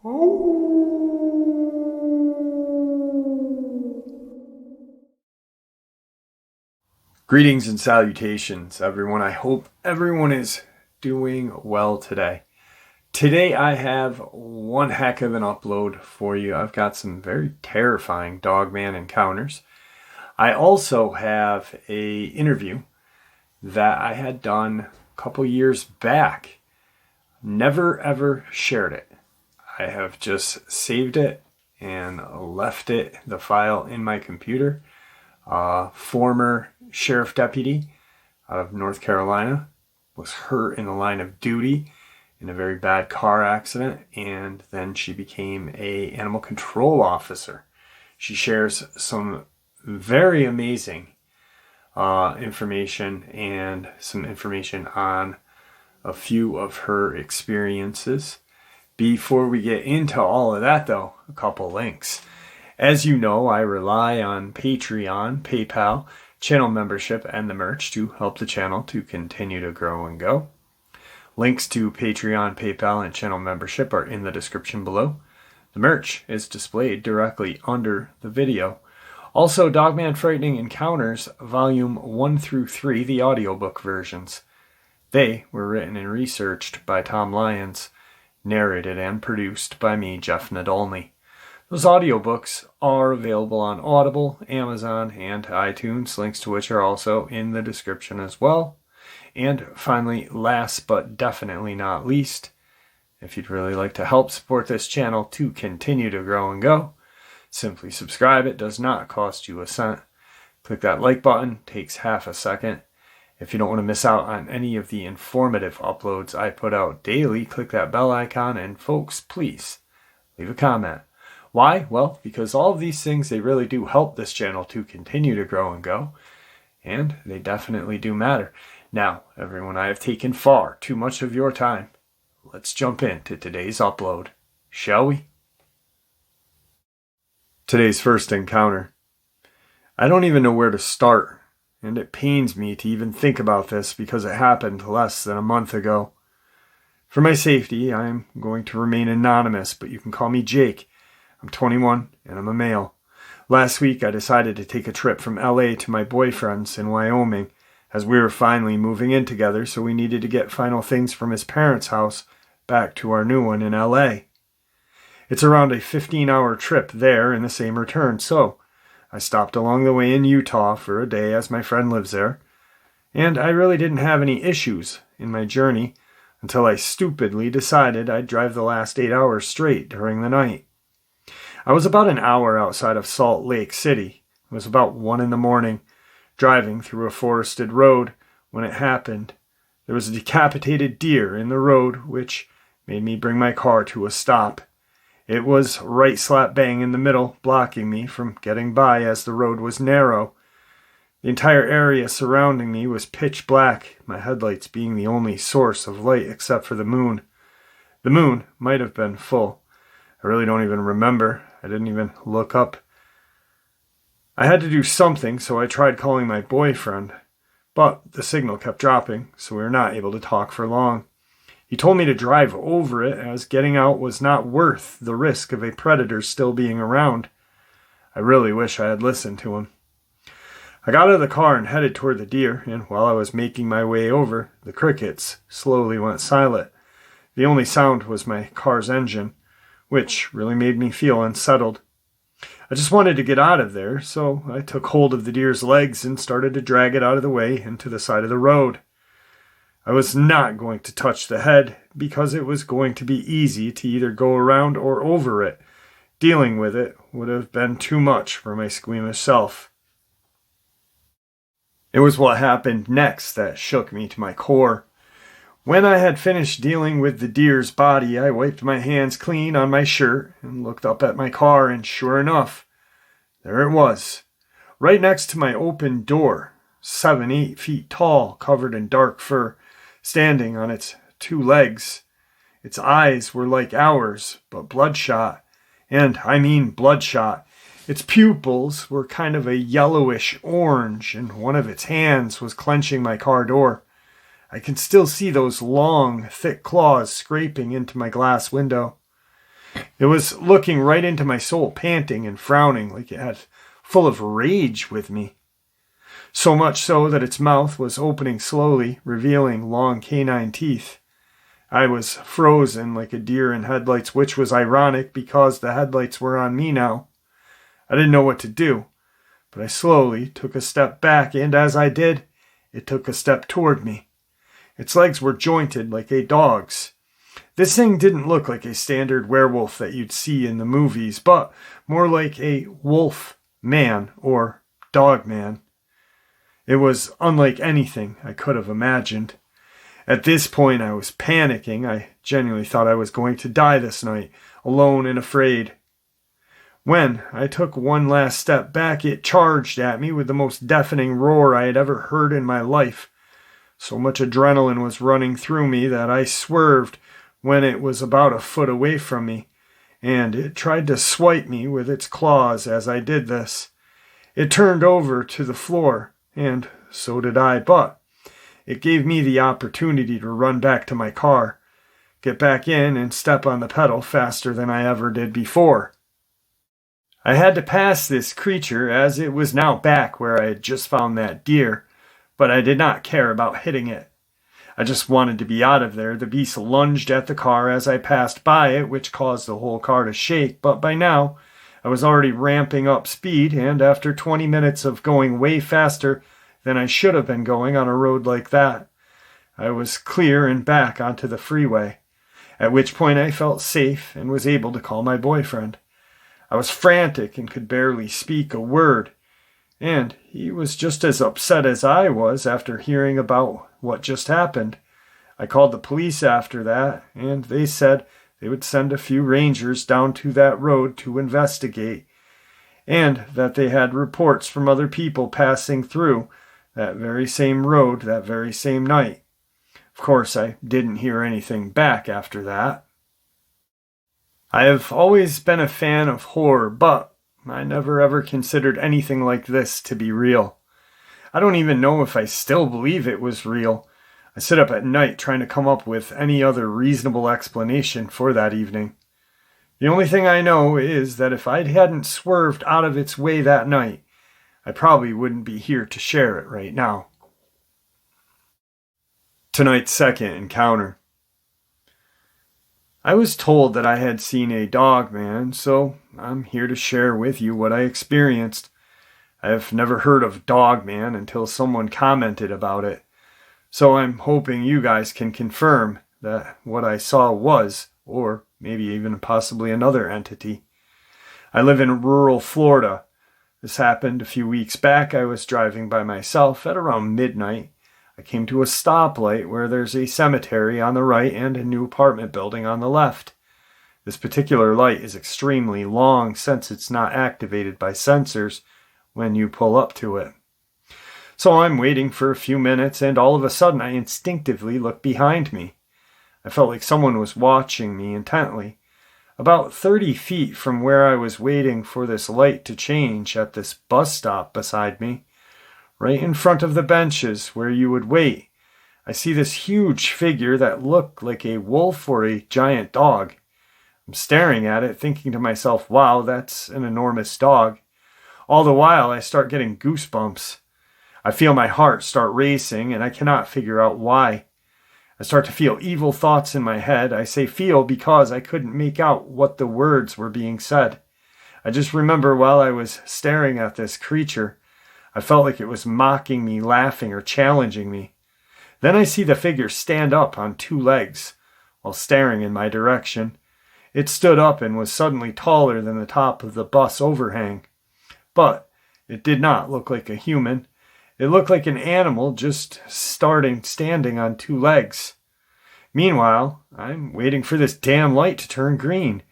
Greetings and salutations, everyone. I hope everyone is doing well today. Today I have one heck of an upload for you. I've got some very terrifying Dogman encounters. I also have an interview that I had done a couple years back. Never ever shared it. I have just saved it and left the file in my computer. Former sheriff deputy out of North Carolina was hurt in the line of duty in a very bad car accident, and then she became an animal control officer. She shares some very amazing information and some information on a few of her experiences. Before we get into all of that, though, a couple links. As you know, I rely on Patreon, PayPal, channel membership, and the merch to help the channel to continue to grow and go. Links to Patreon, PayPal, and channel membership are in the description below. The merch is displayed directly under the video. Also, Dogman Frightening Encounters, Volume 1 through 3, the audiobook versions. They were written and researched by Tom Lyons, narrated and produced by me, Jeff Nadolny. Those audiobooks are available on Audible, Amazon, and iTunes, links to which are also in the description as well. And finally, last but definitely not least, if you'd really like to help support this channel to continue to grow and go, simply subscribe. It does not cost you a cent. Click that like button, takes half a second. If you don't want to miss out on any of the informative uploads I put out daily, click that bell icon, and folks, please leave a comment. Why? Well, because all of these things, they really do help this channel to continue to grow and go, and they definitely do matter. Now, everyone, I have taken far too much of your time. Let's jump into today's upload, shall we? Today's first encounter. I don't even know where to start, and it pains me to even think about this because it happened less than a month ago. For my safety, I am going to remain anonymous, but you can call me Jake. I'm 21 and I'm a male. Last week I decided to take a trip from LA to my boyfriend's in Wyoming, as we were finally moving in together, so we needed to get final things from his parents' house back to our new one in LA. It's around a 15-hour trip there and the same return, so I stopped along the way in Utah for a day as my friend lives there, and I really didn't have any issues in my journey until I stupidly decided I'd drive the last 8 hours straight during the night. I was about an hour outside of Salt Lake City. It was about 1 a.m, driving through a forested road when it happened. There was a decapitated deer in the road, which made me bring my car to a stop. It was right slap bang in the middle, blocking me from getting by as the road was narrow. The entire area surrounding me was pitch black, my headlights being the only source of light except for the moon. The moon might have been full. I really don't even remember. I didn't even look up. I had to do something, so I tried calling my boyfriend, but the signal kept dropping, so we were not able to talk for long. He told me to drive over it, as getting out was not worth the risk of a predator still being around. I really wish I had listened to him. I got out of the car and headed toward the deer, and while I was making my way over, the crickets slowly went silent. The only sound was my car's engine, which really made me feel unsettled. I just wanted to get out of there, so I took hold of the deer's legs and started to drag it out of the way into the side of the road. I was not going to touch the head because it was going to be easy to either go around or over it. Dealing with it would have been too much for my squeamish self. It was what happened next that shook me to my core. When I had finished dealing with the deer's body, I wiped my hands clean on my shirt and looked up at my car, and sure enough, there it was, right next to my open door, 7-8 feet tall, covered in dark fur, standing on its 2 legs. Its eyes were like ours, but bloodshot, and I mean bloodshot. Its pupils were kind of a yellowish orange, and one of its hands was clenching my car door. I can still see those long, thick claws scraping into my glass window. It was looking right into my soul, panting and frowning like it had full of rage with me. So much so that its mouth was opening slowly, revealing long canine teeth. I was frozen like a deer in headlights, which was ironic because the headlights were on me now. I didn't know what to do, but I slowly took a step back, and as I did, it took a step toward me. Its legs were jointed like a dog's. This thing didn't look like a standard werewolf that you'd see in the movies, but more like a wolf man or Dogman. It was unlike anything I could have imagined. At this point, I was panicking. I genuinely thought I was going to die this night, alone and afraid. When I took one last step back, it charged at me with the most deafening roar I had ever heard in my life. So much adrenaline was running through me that I swerved when it was about a foot away from me, and it tried to swipe me with its claws as I did this. It turned over to the floor, and so did I, but it gave me the opportunity to run back to my car, get back in, and step on the pedal faster than I ever did before. I had to pass this creature as it was now back where I had just found that deer, but I did not care about hitting it. I just wanted to be out of there. The beast lunged at the car as I passed by it, which caused the whole car to shake, but by now I was already ramping up speed, and after 20 minutes of going way faster than I should have been going on a road like that, I was clear and back onto the freeway, at which point I felt safe and was able to call my boyfriend. I was frantic and could barely speak a word, and he was just as upset as I was after hearing about what just happened. I called the police after that, and they said they would send a few rangers down to that road to investigate, and that they had reports from other people passing through that very same road that very same night. Of course, I didn't hear anything back after that. I have always been a fan of horror, but I never ever considered anything like this to be real. I don't even know if I still believe it was real. I sit up at night trying to come up with any other reasonable explanation for that evening. The only thing I know is that if I hadn't swerved out of its way that night, I probably wouldn't be here to share it right now. Tonight's second encounter. I was told that I had seen a Dogman, so I'm here to share with you what I experienced. I have never heard of Dogman until someone commented about it, so I'm hoping you guys can confirm that what I saw was, or maybe even possibly another entity. I live in rural Florida. This happened a few weeks back. I was driving by myself at around midnight. I came to a stoplight where there's a cemetery on the right and a new apartment building on the left. This particular light is extremely long since it's not activated by sensors when you pull up to it. So I'm waiting for a few minutes, and all of a sudden I instinctively look behind me. I felt like someone was watching me intently. About 30 feet from where I was waiting for this light to change at this bus stop beside me, right in front of the benches where you would wait, I see this huge figure that looked like a wolf or a giant dog. I'm staring at it, thinking to myself, wow, that's an enormous dog. All the while, I start getting goosebumps. I feel my heart start racing, and I cannot figure out why. I start to feel evil thoughts in my head. I say feel because I couldn't make out what the words were being said. I just remember while I was staring at this creature, I felt like it was mocking me, laughing, or challenging me. Then I see the figure stand up on two legs while staring in my direction. It stood up and was suddenly taller than the top of the bus overhang. But it did not look like a human. It looked like an animal just standing on two legs. Meanwhile, I'm waiting for this damn light to turn green.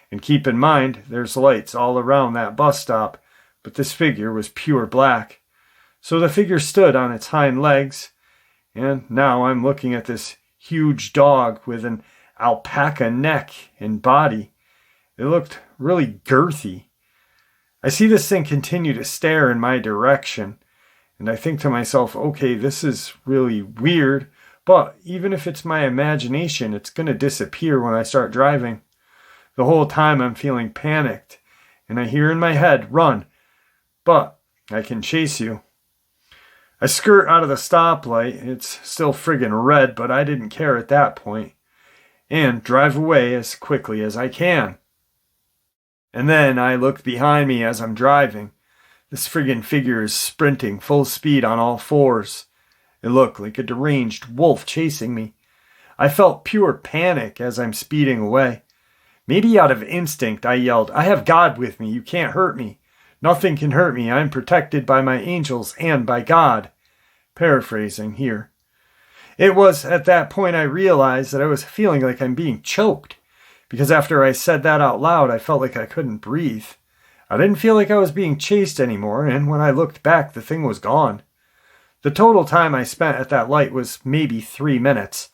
And keep in mind, there's lights all around that bus stop, but this figure was pure black. So the figure stood on its hind legs, and now I'm looking at this huge dog with an alpaca neck and body. It looked really girthy. I see this thing continue to stare in my direction, and I think to myself, okay, this is really weird, but even if it's my imagination, it's going to disappear when I start driving. The whole time I'm feeling panicked, and I hear in my head, run, but I can chase you. I skirt out of the stoplight. It's still friggin' red, but I didn't care at that point, and drive away as quickly as I can. And then I looked behind me as I'm driving. This friggin' figure is sprinting full speed on all fours. It looked like a deranged wolf chasing me. I felt pure panic as I'm speeding away. Maybe out of instinct, I yelled, "I have God with me. You can't hurt me. Nothing can hurt me. I'm protected by my angels and by God." Paraphrasing here. It was at that point I realized that I was feeling like I'm being choked, because after I said that out loud, I felt like I couldn't breathe. I didn't feel like I was being chased anymore, and when I looked back, the thing was gone. The total time I spent at that light was maybe 3 minutes.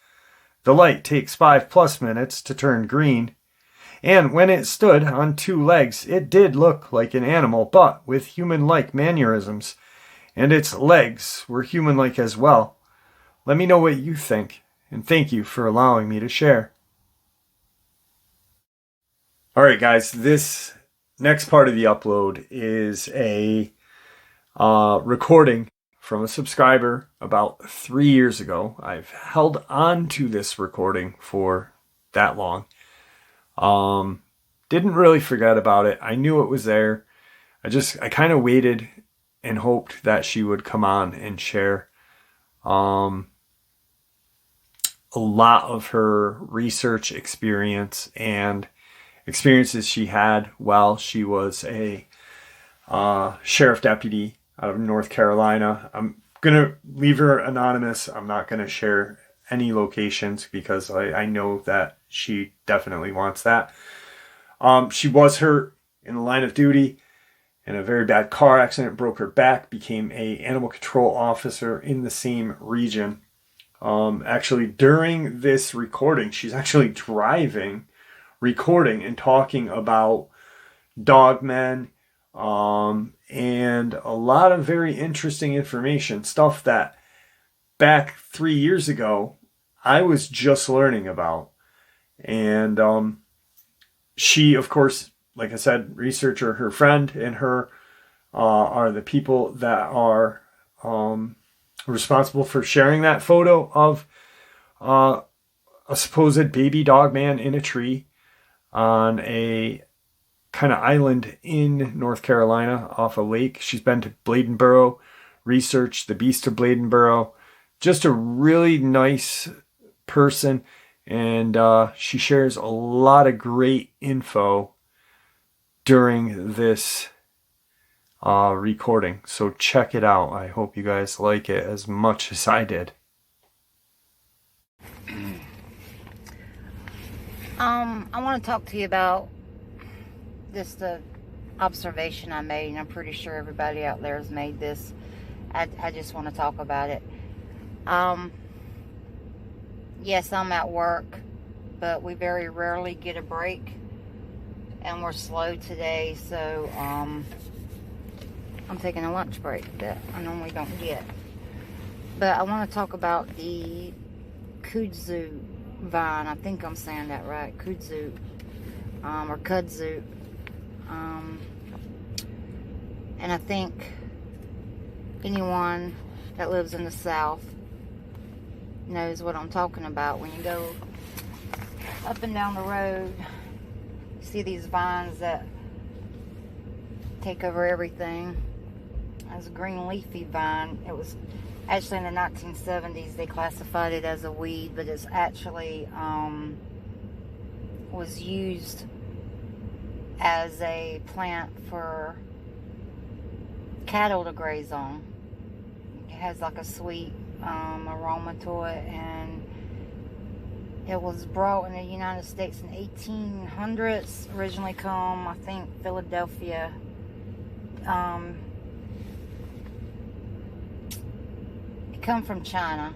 The light takes 5+ minutes to turn green. And when it stood on 2 legs, it did look like an animal, but with human-like mannerisms. And its legs were human-like as well. Let me know what you think, and thank you for allowing me to share. Alright guys, this next part of the upload is a recording from a subscriber about 3 years ago. I've held on to this recording for that long. Didn't really forget about it. I knew it was there. I kind of waited and hoped that she would come on and share a lot of her research experience and experiences she had while she was a sheriff deputy out of North Carolina. I'm going to leave her anonymous. I'm not going to share any locations because I know that she definitely wants that. She was hurt in the line of duty in a very bad car accident, broke her back, became an animal control officer in the same region. Actually, during this recording, she's actually driving, recording, and talking about Dogman, and a lot of very interesting information, stuff that back 3 years ago, I was just learning about. And she, of course, like I said, researcher, her friend, and her are the people that are responsible for sharing that photo of a supposed baby Dogman in a tree on a kind of island in North Carolina off a lake. She's been to Bladenboro, researched the beast of Bladenboro. Just a really nice person, and she shares a lot of great info during this recording. So check it out. I hope you guys like it as much as I did. I want to talk to you about just the observation I made, and I'm pretty sure everybody out there has made this. I just want to talk about it. Yes, I'm at work, but we very rarely get a break, and we're slow today, so I'm taking a lunch break that I normally don't get. But I want to talk about the kudzu vine. I think I'm saying that right, kudzu, or kudzu. And I think anyone that lives in the South knows what I'm talking about. When you go up and down the road, you see these vines that take over everything. As a green leafy vine. It was actually in the 1970s they classified it as a weed, but it's actually was used as a plant for cattle to graze on. It has like a sweet aroma to it, and it was brought in the United States in 1800s. Originally come, I think, Philadelphia. It come from China,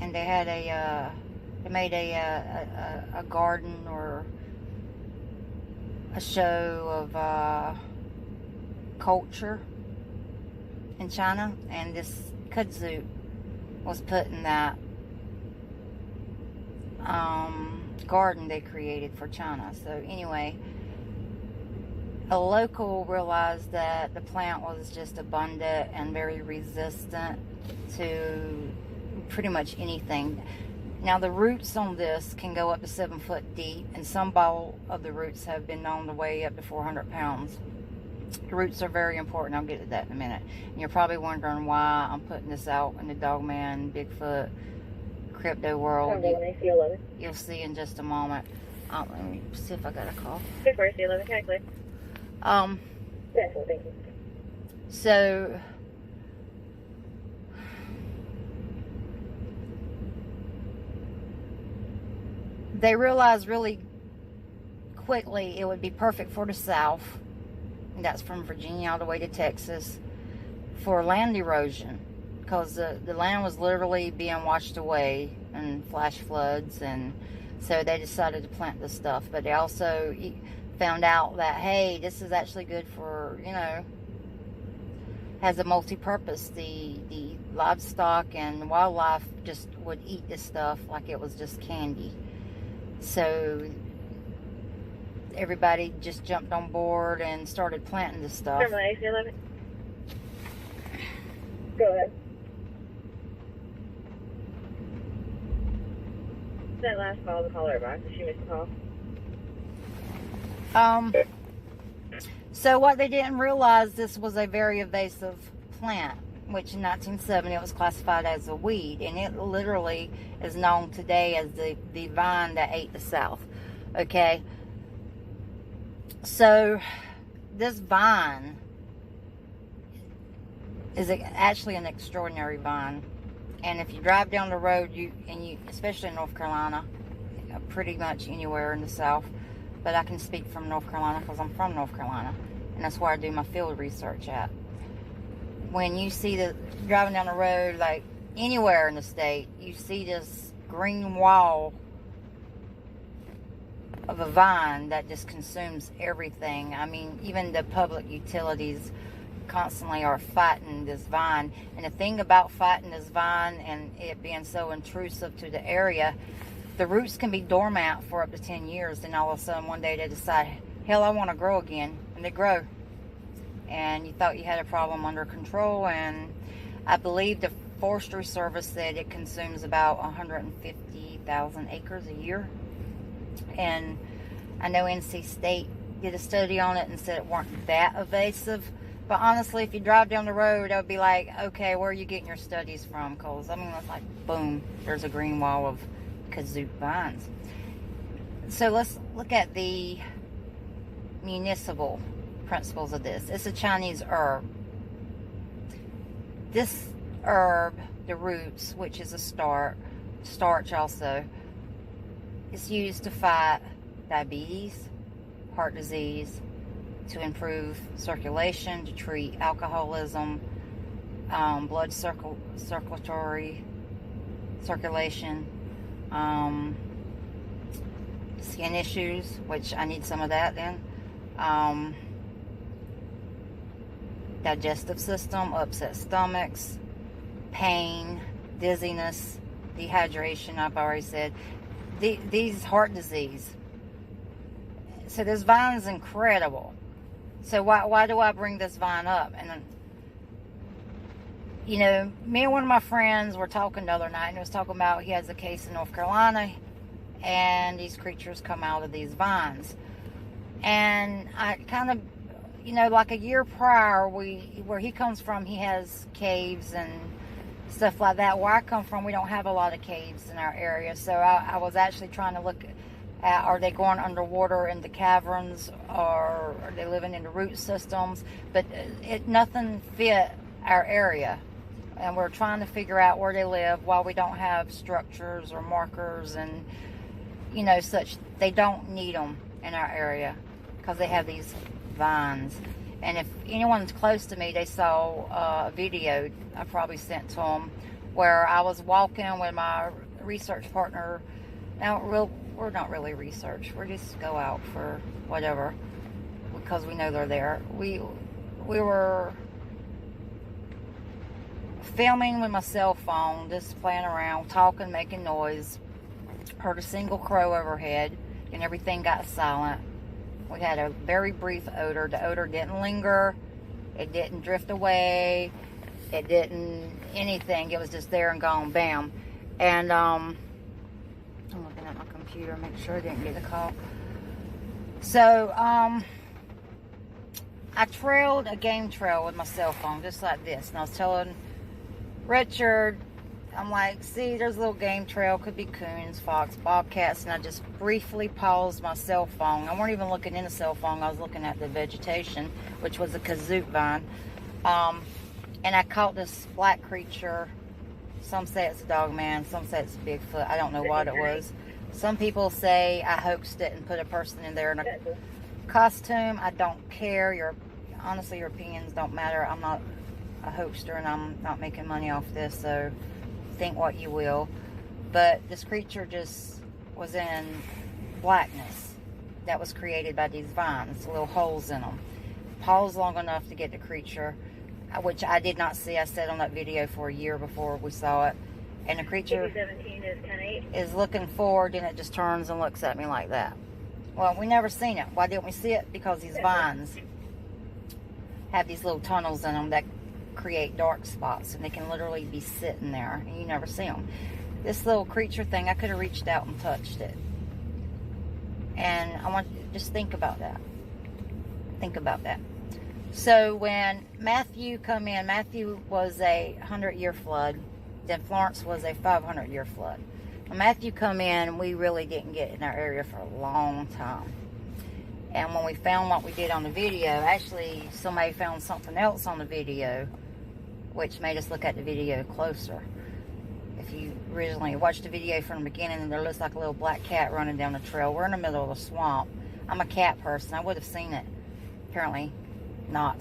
and they had they made a garden or a show of culture in China, and this kudzu was put in that. garden they created for China. So anyway, a local realized that the plant was just abundant and very resistant to pretty much anything. Now the roots on this can go up to 7 foot deep, and some ball of the roots have been known to weigh up to 400 pounds. The roots are very important. I'll get to that in a minute. And you're probably wondering why I'm putting this out in the Dogman, Bigfoot, crypto world. You'll see in just a moment. Let me see if I got a call. Good first, 11, can I click? Thank you. So they realized really quickly it would be perfect for the South, and that's from Virginia all the way to Texas, for land erosion, because the land was literally being washed away in flash floods, and so they decided to plant this stuff. But they also found out that, hey, this is actually good for, has a multi-purpose. The livestock and wildlife just would eat this stuff like it was just candy. So everybody just jumped on board and started planting this stuff. Go ahead. That last call, the caller box, if she missed the call. So what they didn't realize, this was a very invasive plant, which in 1970 it was classified as a weed, and it literally is known today as the vine that ate the South. Okay, so this vine is actually an extraordinary vine, and if you drive down the road, especially in North Carolina, pretty much anywhere in the South, but I can speak from North Carolina because I'm from North Carolina, and that's where I do my field research at. When you see driving down the road, like anywhere in the state, you see this green wall of a vine that just consumes everything. I mean, even the public utilities constantly are fighting this vine. And the thing about fighting this vine and it being so intrusive to the area, the roots can be dormant for up to 10 years. Then all of a sudden one day they decide, hell, I want to grow again. And they grow. And you thought you had a problem under control. And I believe the Forestry Service said it consumes about 150,000 acres a year. And I know NC State did a study on it and said it weren't that invasive. But honestly, if you drive down the road, I would be like, okay, where are you getting your studies from? Because, I mean, it's like, boom, there's a green wall of kazoo vines. So let's look at the municipal principles of this. It's a Chinese herb. This herb, the roots, which is a starch also, is used to fight diabetes, heart disease, to improve circulation, to treat alcoholism, blood circulation, skin issues, which I need some of that then, digestive system, upset stomachs, pain, dizziness, dehydration, I've already said, these heart disease. So this vine is incredible. So why do I bring this vine up? And me and one of my friends were talking the other night, and he was talking about he has a case in North Carolina, and these creatures come out of these vines. And I kind of, like a year prior, where he comes from, he has caves and stuff like that. Where I come from, we don't have a lot of caves in our area. So I was actually trying to look at, are they going underwater in the caverns, or are they living in the root systems? But nothing fit our area. And we're trying to figure out where they live, why we don't have structures or markers and, such. They don't need them in our area because they have these vines. And if anyone's close to me, they saw a video I probably sent to them where I was walking with my research partner. Now, we're not really research. We just go out for whatever because we know they're there. We were filming with my cell phone, just playing around, talking, making noise. Heard a single crow overhead, and everything got silent. We had a very brief odor. The odor didn't linger. It didn't drift away. It didn't anything. It was just there and gone. Bam. And I'm looking at my computer, make sure I didn't get a call. So I trailed a game trail with my cell phone, just like this. And I was telling Richard, I'm like, see, there's a little game trail. Could be coons, fox, bobcats. And I just briefly paused my cell phone. I weren't even looking in the cell phone. I was looking at the vegetation, which was a kazoo vine. And I caught this black creature. Some say it's a Dogman. Some say it's a Bigfoot. I don't know what it was. Some people say I hoaxed it and put a person in there in a costume. I don't care. Honestly, your opinions don't matter. I'm not a hoaxer, and I'm not making money off this, so think what you will. But this creature just was in blackness that was created by these vines, little holes in them. Paused long enough to get the creature, which I did not see. I sat on that video for a year before we saw it. And the creature is looking forward, and it just turns and looks at me like that. Well, we never seen it. Why didn't we see it? Because these vines have these little tunnels in them that create dark spots, and they can literally be sitting there, and you never see them. This little creature thing, I could have reached out and touched it. And I want you to just think about that. Think about that. So when Matthew come in, Matthew was a 100-year flood. Then Florence was a 500-year flood. When Matthew come in, we really didn't get in our area for a long time. And when we found what we did on the video, actually somebody found something else on the video, which made us look at the video closer. If you originally watched the video from the beginning, and there looks like a little black cat running down the trail. We're in the middle of a swamp. I'm a cat person. I would have seen it. Apparently not,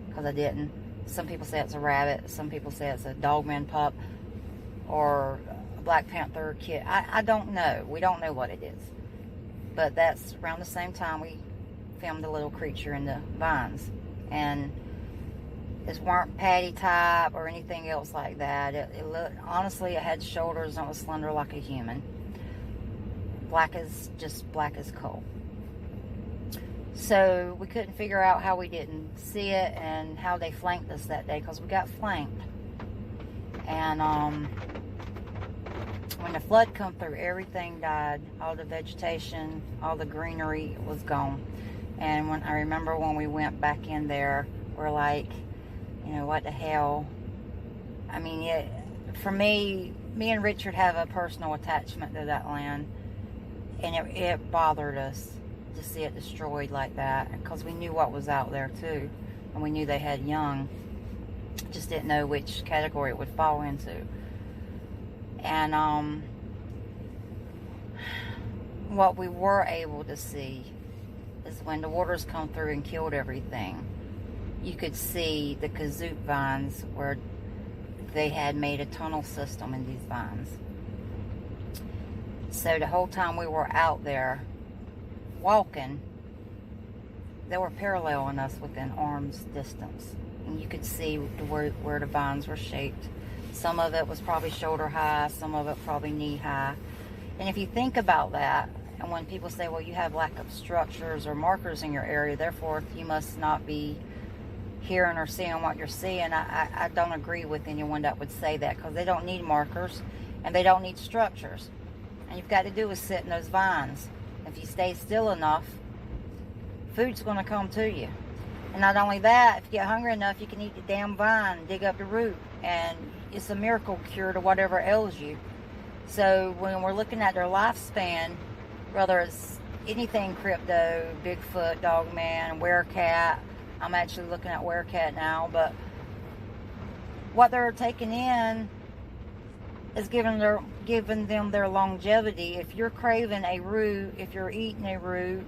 because I didn't. Some people say it's a rabbit. Some people say it's a Dogman pup or a Black Panther kid. I don't know. We don't know what it is. But that's around the same time we filmed the little creature in the vines. And it weren't patty type or anything else like that. It looked, honestly, it had shoulders and it was slender like a human. Black as coal. So we couldn't figure out how we didn't see it and how they flanked us that day, because we got flanked. And when the flood come through, everything died. All the vegetation, all the greenery was gone. And when I remember when we went back in there, we're like, you know, what the hell? I mean, for me and Richard have a personal attachment to that land, and it bothered us to see it destroyed like that, because we knew what was out there too, and we knew they had young. Just didn't know which category it would fall into. And what we were able to see is when the waters come through and killed everything, you could see the kazoo vines where they had made a tunnel system in these vines. So the whole time we were out there walking, they were paralleling us within arm's distance. And you could see where the vines were shaped. Some of it was probably shoulder high, some of it probably knee high. And if you think about that, and when people say, well, you have lack of structures or markers in your area, therefore you must not be hearing or seeing what you're seeing, I don't agree with anyone that would say that, because they don't need markers and they don't need structures. And you've got to do is sit in those vines. If you stay still enough, food's going to come to you. And not only that, if you get hungry enough, you can eat the damn vine and dig up the root, and it's a miracle cure to whatever ails you. So when we're looking at their lifespan, whether it's anything crypto, Bigfoot, Dogman, werecat, I'm actually looking at werecat now, but what they're taking in is giving them their longevity. If you're craving a root, if you're eating a root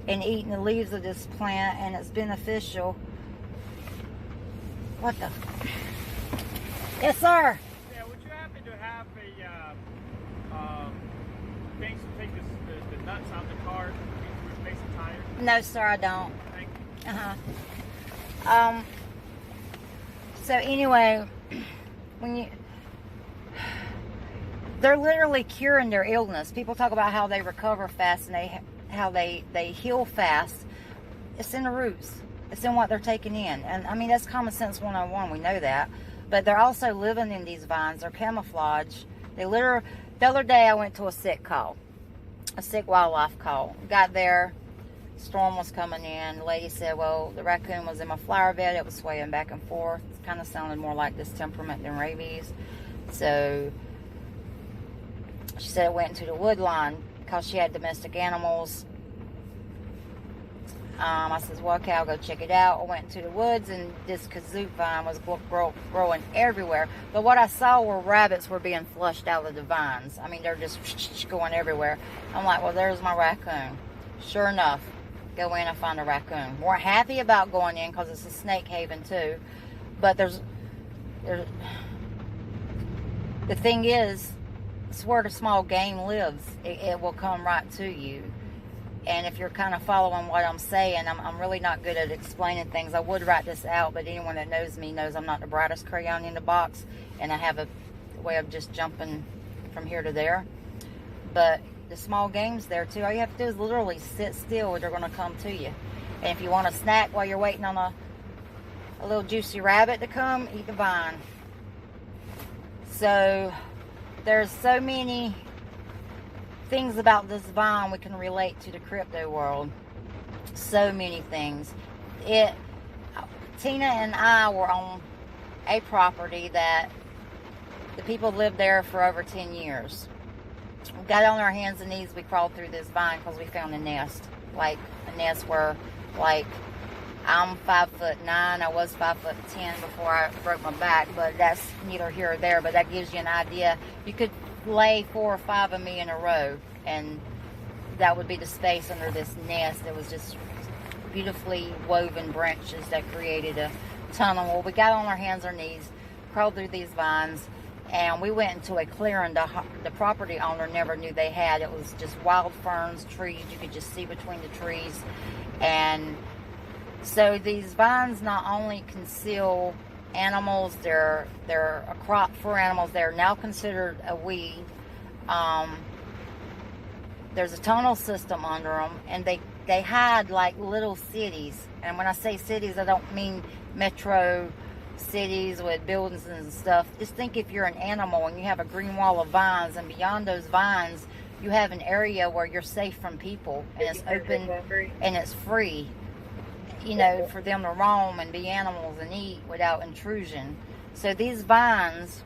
and eating the leaves of this plant and it's beneficial, what the? Yes, sir. Yeah, would you happen to have a things to take the nuts out of the car to replace the tires? No, sir, I don't. Thank you. So anyway, when they're literally curing their illness. People talk about how they recover fast and how they heal fast. It's in the roots. It's in what they're taking in. And I mean, that's common sense 101. We know that. But they're also living in these vines. They're camouflage. The other day I went to a sick wildlife call. Got there, storm was coming in. The lady said, well, the raccoon was in my flower bed. It was swaying back and forth. It kind of sounded more like distemperament than rabies. So she said it went into the wood line because she had domestic animals. I said, well, okay, I'll go check it out. I went into the woods, and this kazoo vine was growing everywhere. But what I saw were rabbits were being flushed out of the vines. I mean, they're just going everywhere. I'm like, well, there's my raccoon. Sure enough, go in and find a raccoon. We're happy about going in because it's a snake haven too. But the thing is, it's where the small game lives. It will come right to you. And if you're kind of following what I'm saying, I'm really not good at explaining things. I would write this out, but anyone that knows me knows I'm not the brightest crayon in the box, and I have a way of just jumping from here to there. But the small game's there too. All you have to do is literally sit still, or they're going to come to you. And if you want a snack while you're waiting on a little juicy rabbit to come, eat the vine. So there's so many things about this vine we can relate to the crypto world. So many things. Tina and I were on a property that the people lived there for over 10 years. We got on our hands and knees. We crawled through this vine because we found a nest. Like a nest where, like, I'm 5'9". I was 5'10" before I broke my back, but that's neither here or there. But that gives you an idea. You could lay 4 or 5 of me in a row, and that would be the space under this nest. It was just beautifully woven branches that created a tunnel. Well, we got on our hands and knees, crawled through these vines, and we went into a clearing the property owner never knew they had. It was just wild ferns, trees. You could just see between the trees. And so these vines not only conceal animals, they're a crop for animals. They're now considered a weed. There's a tunnel system under them, and they hide like little cities. And when I say cities, I don't mean metro cities with buildings and stuff. Just think if you're an animal and you have a green wall of vines, and beyond those vines you have an area where you're safe from people, and it's open and it's free, you know, for them to roam and be animals and eat without intrusion. So these vines,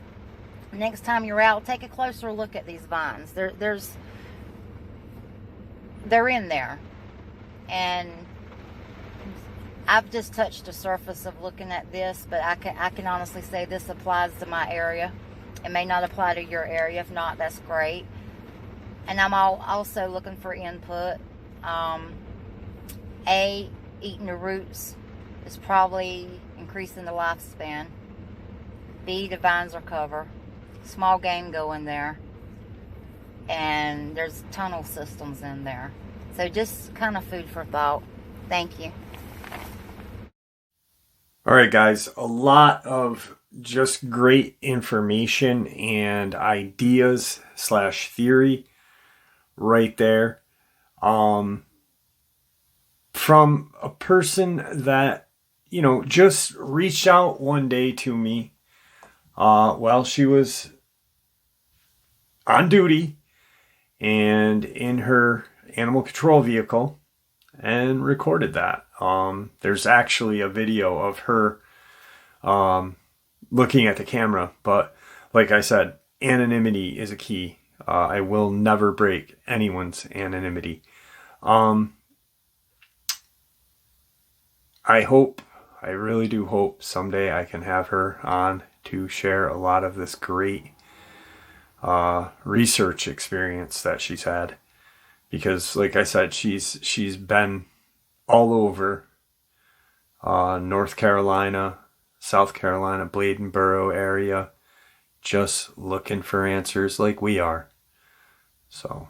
next time you're out, take a closer look at these vines. They're in there. And I've just touched the surface of looking at this, but I can honestly say this applies to my area. It may not apply to your area. If not, that's great. And I'm also looking for input. Eating the roots is probably increasing the lifespan. B, the vines are cover. Small game go in there. And there's tunnel systems in there. So just kind of food for thought. Thank you. All right, guys, a lot of just great information and ideas / theory right there. From a person that, you know, just reached out one day to me. Well, she was on duty and in her animal control vehicle and recorded that. There's actually a video of her looking at the camera, but like I said, anonymity is a key. I will never break anyone's anonymity. I really do hope someday I can have her on to share a lot of this great research experience that she's had. Because, like I said, she's been all over North Carolina, South Carolina, Bladenboro area, just looking for answers like we are. So,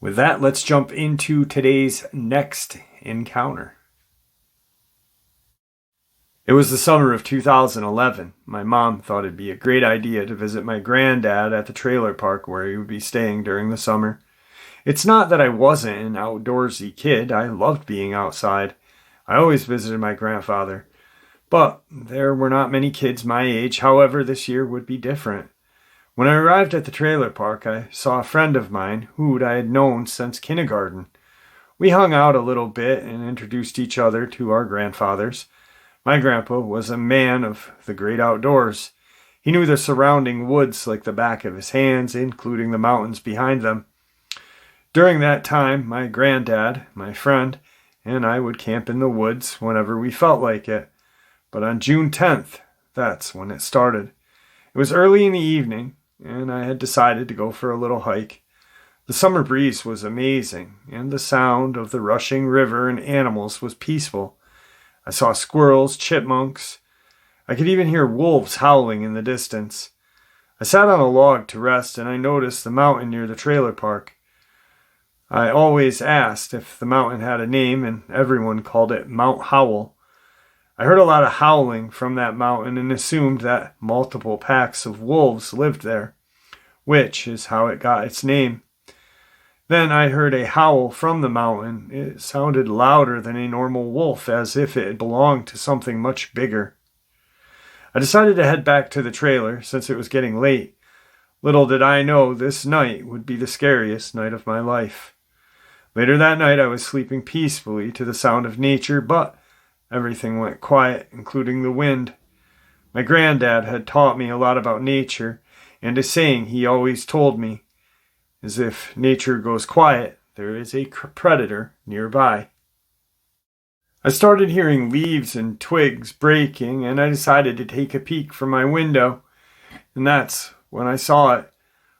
with that, let's jump into today's next encounter. It was the summer of 2011. My mom thought it'd be a great idea to visit my granddad at the trailer park where he would be staying during the summer. It's not that I wasn't an outdoorsy kid. I loved being outside. I always visited my grandfather. But there were not many kids my age. However, this year would be different. When I arrived at the trailer park, I saw a friend of mine who I had known since kindergarten. We hung out a little bit and introduced each other to our grandfathers. My grandpa was a man of the great outdoors. He knew the surrounding woods like the back of his hands, including the mountains behind them. During that time, my granddad, my friend, and I would camp in the woods whenever we felt like it. But on June 10th, that's when it started. It was early in the evening, and I had decided to go for a little hike. The summer breeze was amazing, and the sound of the rushing river and animals was peaceful. I saw squirrels, chipmunks. I could even hear wolves howling in the distance. I sat on a log to rest, and I noticed the mountain near the trailer park. I always asked if the mountain had a name, and everyone called it Mount Howell. I heard a lot of howling from that mountain and assumed that multiple packs of wolves lived there, which is how it got its name. Then I heard a howl from the mountain. It sounded louder than a normal wolf, as if it belonged to something much bigger. I decided to head back to the trailer since it was getting late. Little did I know this night would be the scariest night of my life. Later that night I was sleeping peacefully to the sound of nature, but everything went quiet, including the wind. My granddad had taught me a lot about nature, and a saying he always told me is if nature goes quiet, there is a predator nearby. I started hearing leaves and twigs breaking, and I decided to take a peek from my window, and that's when I saw it.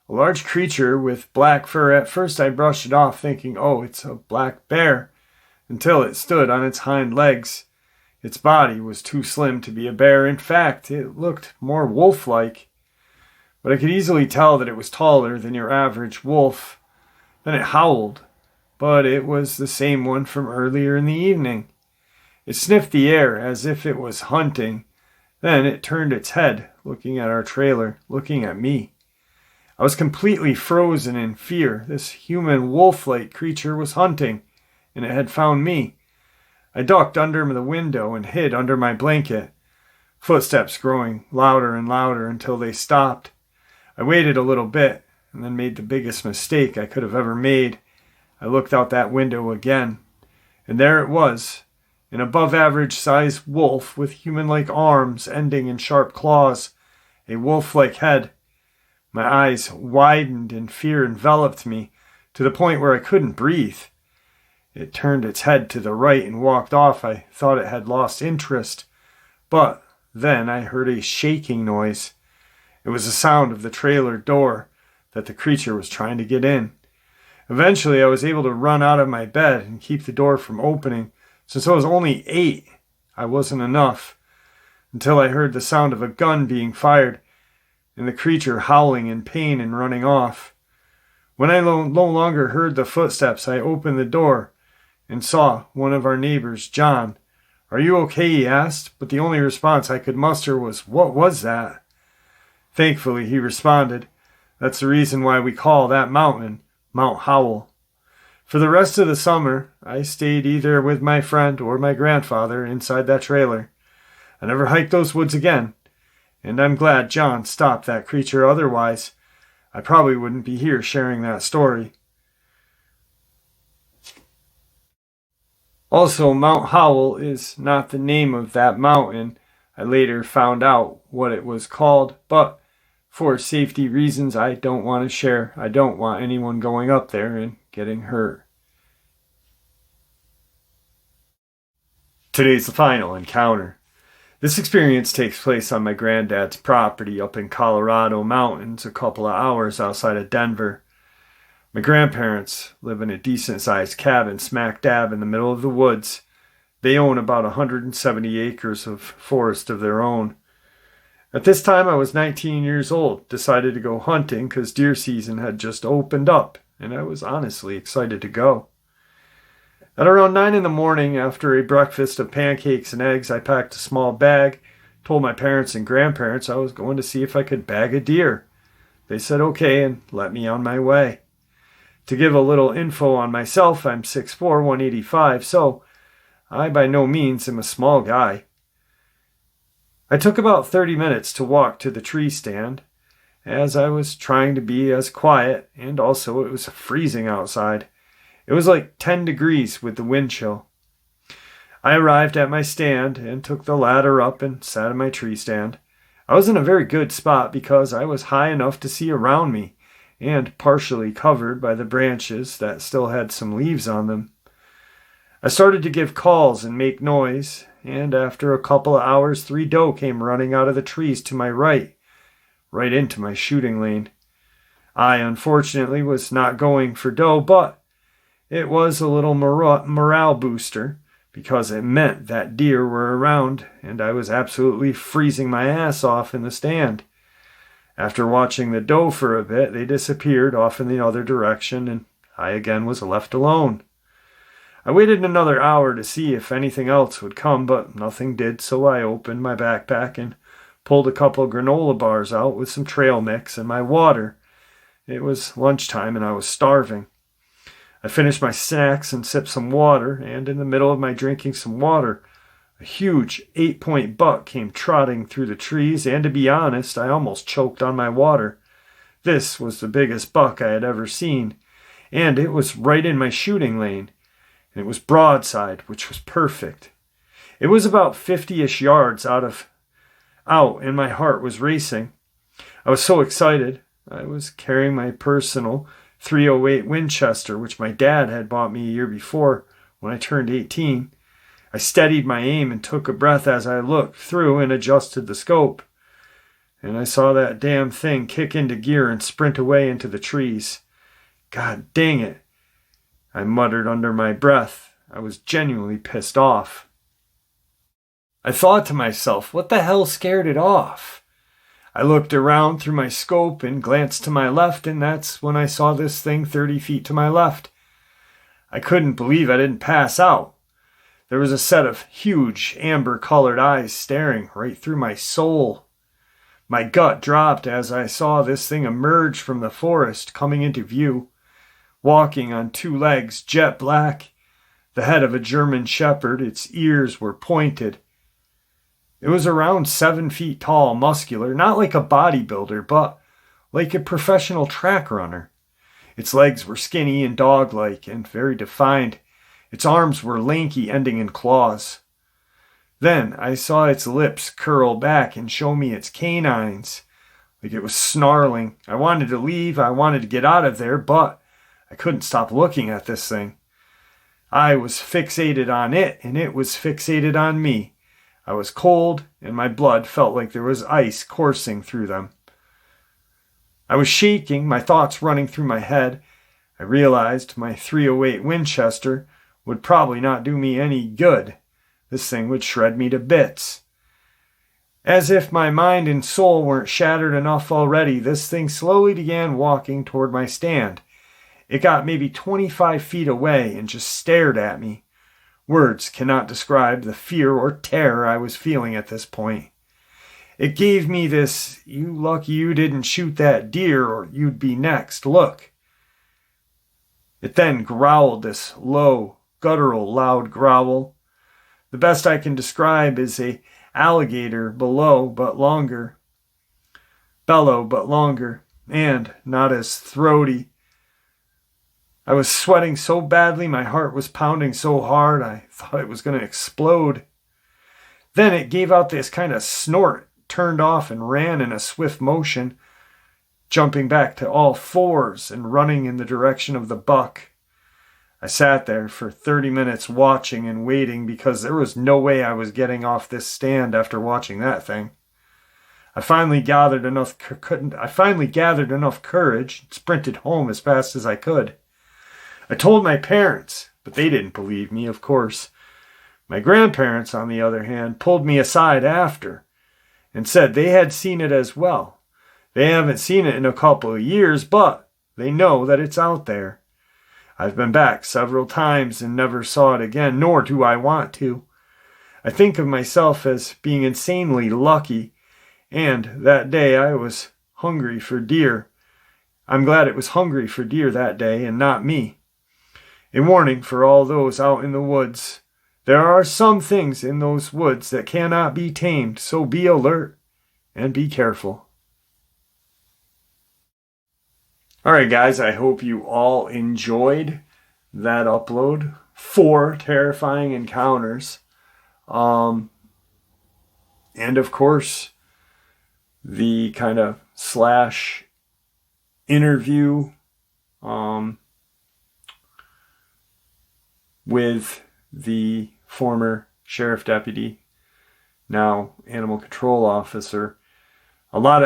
A large creature with black fur. At first I brushed it off, thinking, oh, it's a black bear, until it stood on its hind legs. Its body was too slim to be a bear. In fact, it looked more wolf-like. But I could easily tell that it was taller than your average wolf. Then it howled, but it was the same one from earlier in the evening. It sniffed the air as if it was hunting. Then it turned its head, looking at our trailer, looking at me. I was completely frozen in fear. This human wolf-like creature was hunting, and it had found me. I ducked under the window and hid under my blanket, footsteps growing louder and louder until they stopped. I waited a little bit and then made the biggest mistake I could have ever made. I looked out that window again, and there it was, an above-average-sized wolf with human-like arms ending in sharp claws, a wolf-like head. My eyes widened and fear enveloped me to the point where I couldn't breathe. It turned its head to the right and walked off. I thought it had lost interest, but then I heard a shaking noise. It was the sound of the trailer door that the creature was trying to get in. Eventually, I was able to run out of my bed and keep the door from opening. Since I was only 8, I wasn't enough, until I heard the sound of a gun being fired and the creature howling in pain and running off. When I no longer heard the footsteps, I opened the door and saw one of our neighbors, John. "Are you okay?" he asked, but the only response I could muster was, "What was that?" Thankfully, he responded, "That's the reason why we call that mountain Mount Howell." For the rest of the summer, I stayed either with my friend or my grandfather inside that trailer. I never hiked those woods again, and I'm glad John stopped that creature. Otherwise, I probably wouldn't be here sharing that story. Also, Mount Howell is not the name of that mountain. I later found out what it was called, but for safety reasons, I don't want to share. I don't want anyone going up there and getting hurt. Today's the final encounter. This experience takes place on my granddad's property up in Colorado mountains, a couple of hours outside of Denver. My grandparents live in a decent-sized cabin smack dab in the middle of the woods. They own about 170 acres of forest of their own. At this time, I was 19 years old, decided to go hunting because deer season had just opened up, and I was honestly excited to go. At around 9 in the morning, after a breakfast of pancakes and eggs, I packed a small bag, told my parents and grandparents I was going to see if I could bag a deer. They said okay and let me on my way. To give a little info on myself, I'm 6'4", 185, so I by no means am a small guy. I took about 30 minutes to walk to the tree stand, as I was trying to be as quiet, and also it was freezing outside. It was like 10 degrees with the wind chill. I arrived at my stand and took the ladder up and sat in my tree stand. I was in a very good spot because I was high enough to see around me and partially covered by the branches that still had some leaves on them. I started to give calls and make noise, and after a couple of hours, 3 doe came running out of the trees to my right into my shooting lane. I, unfortunately, was not going for doe, but it was a little morale booster because it meant that deer were around and I was absolutely freezing my ass off in the stand. After watching the doe for a bit, they disappeared off in the other direction and I again was left alone. I waited another hour to see if anything else would come, but nothing did, so I opened my backpack and pulled a couple granola bars out with some trail mix and my water. It was lunchtime and I was starving. I finished my snacks and sipped some water, and in the middle of my drinking some water, a huge 8-point buck came trotting through the trees, and to be honest, I almost choked on my water. This was the biggest buck I had ever seen, and it was right in my shooting lane, and it was broadside, which was perfect. It was about 50-ish yards out, and my heart was racing. I was so excited. I was carrying my personal .308 Winchester, which my dad had bought me a year before when I turned 18. I steadied my aim and took a breath as I looked through and adjusted the scope. And I saw that damn thing kick into gear and sprint away into the trees. God dang it, I muttered under my breath. I was genuinely pissed off. I thought to myself, what the hell scared it off? I looked around through my scope and glanced to my left, and that's when I saw this thing 30 feet to my left. I couldn't believe I didn't pass out. There was a set of huge amber-colored eyes staring right through my soul. My gut dropped as I saw this thing emerge from the forest coming into view, walking on 2 legs, jet black, the head of a German shepherd. Its ears were pointed. It was around 7 feet tall, muscular, not like a bodybuilder, but like a professional track runner. Its legs were skinny and dog-like and very defined. Its arms were lanky, ending in claws. Then I saw its lips curl back and show me its canines, like it was snarling. I wanted to leave, I wanted to get out of there, but I couldn't stop looking at this thing. I was fixated on it, and it was fixated on me. I was cold, and my blood felt like there was ice coursing through them. I was shaking, my thoughts running through my head. I realized my .308 Winchester would probably not do me any good. This thing would shred me to bits. As if my mind and soul weren't shattered enough already, this thing slowly began walking toward my stand. It got maybe 25 feet away and just stared at me. Words cannot describe the fear or terror I was feeling at this point. It gave me this, you lucky you didn't shoot that deer or you'd be next, look. It then growled this low, guttural, loud growl. The best I can describe is a alligator bellow but longer, and not as throaty. I was sweating so badly, my heart was pounding so hard, I thought it was going to explode. Then it gave out this kind of snort, turned off and ran in a swift motion, jumping back to all fours and running in the direction of the buck. I sat there for 30 minutes watching and waiting because there was no way I was getting off this stand after watching that thing. I finally gathered enough courage and sprinted home as fast as I could. I told my parents, but they didn't believe me, of course. My grandparents, on the other hand, pulled me aside after and said they had seen it as well. They haven't seen it in a couple of years, but they know that it's out there. I've been back several times and never saw it again, nor do I want to. I think of myself as being insanely lucky, and that day I was hungry for deer. I'm glad it was hungry for deer that day and not me. A warning for all those out in the woods. There are some things in those woods that cannot be tamed, so be alert and be careful. Alright guys, I hope you all enjoyed that upload. 4 terrifying encounters. And of course, the kind of slash interview with the former sheriff deputy, now animal control officer. A lot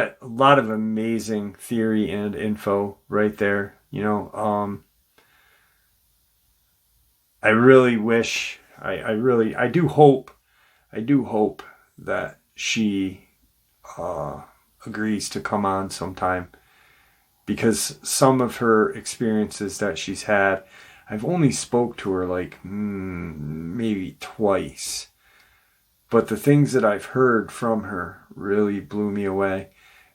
of amazing theory and info right there. You know, I really wish, I do hope that she agrees to come on sometime, because some of her experiences that she's had, I've only spoke to her like maybe twice, but the things that I've heard from her really blew me away,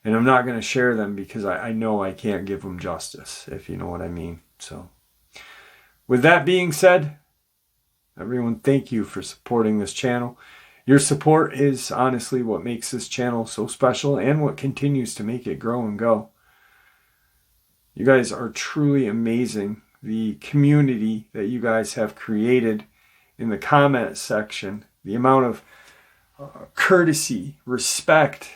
and I'm not going to share them because I know I can't give them justice, if you know what I mean. So with that being said, everyone, thank you for supporting this channel. Your support is honestly what makes this channel so special and what continues to make it grow and go. You guys are truly amazing. The community that you guys have created in the comment section, the amount of courtesy, respect,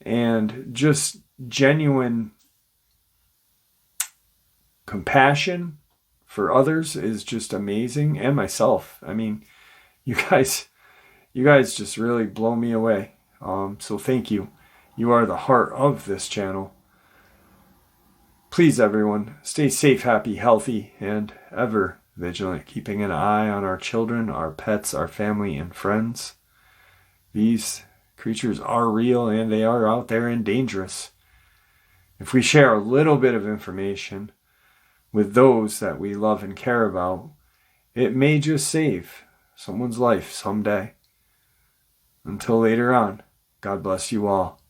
and just genuine compassion for others is just amazing, and myself. I mean, you guys just really blow me away. So thank you. You are the heart of this channel. Please, everyone, stay safe, happy, healthy, and ever vigilant, keeping an eye on our children, our pets, our family, and friends. These creatures are real, and they are out there and dangerous. If we share a little bit of information with those that we love and care about, it may just save someone's life someday. Until later on, God bless you all.